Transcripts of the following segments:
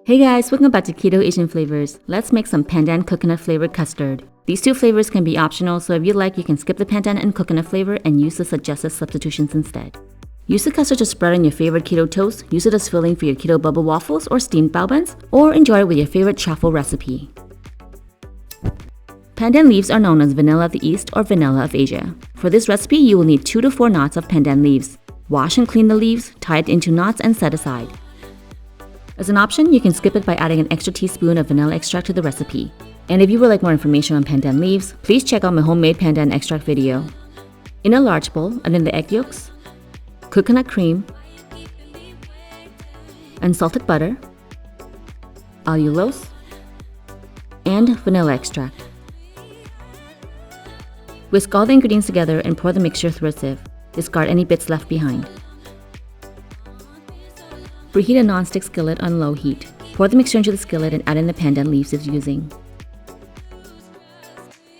Hey guys, welcome back to Keto Asian Flavors. Let's make some pandan coconut flavored custard. These two flavors can be optional, so if you like, you can skip the pandan and coconut flavor and use the suggested substitutions instead. Use the custard to spread on your favorite keto toast, use it as filling for your keto bubble waffles or steamed bao buns, or enjoy it with your favorite truffle recipe. Pandan leaves are known as vanilla of the East or vanilla of Asia. For this recipe, you will need 2 to 4 knots of pandan leaves. Wash and clean the leaves, tie it into knots, and set aside. As an option, you can skip it by adding an extra teaspoon of vanilla extract to the recipe. And if you would like more information on pandan leaves, please check out my homemade pandan extract video. In a large bowl, add in the egg yolks, coconut cream, unsalted butter, allulose, and vanilla extract. Whisk all the ingredients together and pour the mixture through a sieve. Discard any bits left behind. Preheat a non-stick skillet on low heat. Pour the mixture into the skillet and add in the pandan leaves if using.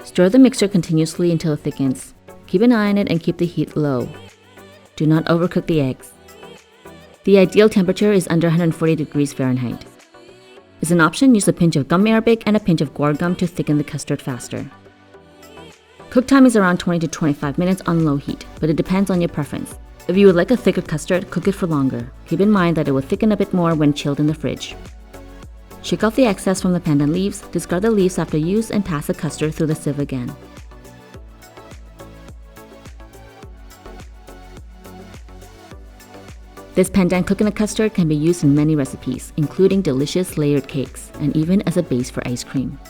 Stir the mixture continuously until it thickens. Keep an eye on it and keep the heat low. Do not overcook the eggs. The ideal temperature is under 140 degrees Fahrenheit. As an option, use a pinch of gum arabic and a pinch of guar gum to thicken the custard faster. Cook time is around 20 to 25 minutes on low heat, but it depends on your preference. If you would like a thicker custard, cook it for longer. Keep in mind that it will thicken a bit more when chilled in the fridge. Shake off the excess from the pandan leaves, discard the leaves after use, and pass the custard through the sieve again. This pandan coconut custard can be used in many recipes, including delicious layered cakes, and even as a base for ice cream.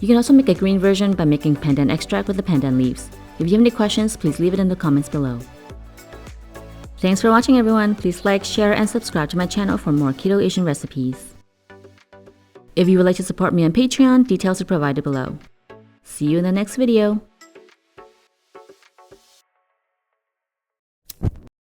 You can also make a green version by making pandan extract with the pandan leaves. If you have any questions, please leave it in the comments below. Thanks for watching everyone. Please like, share, and subscribe to my channel for more Keto Asian recipes. If you would like to support me on Patreon, details are provided below. See you in the next video.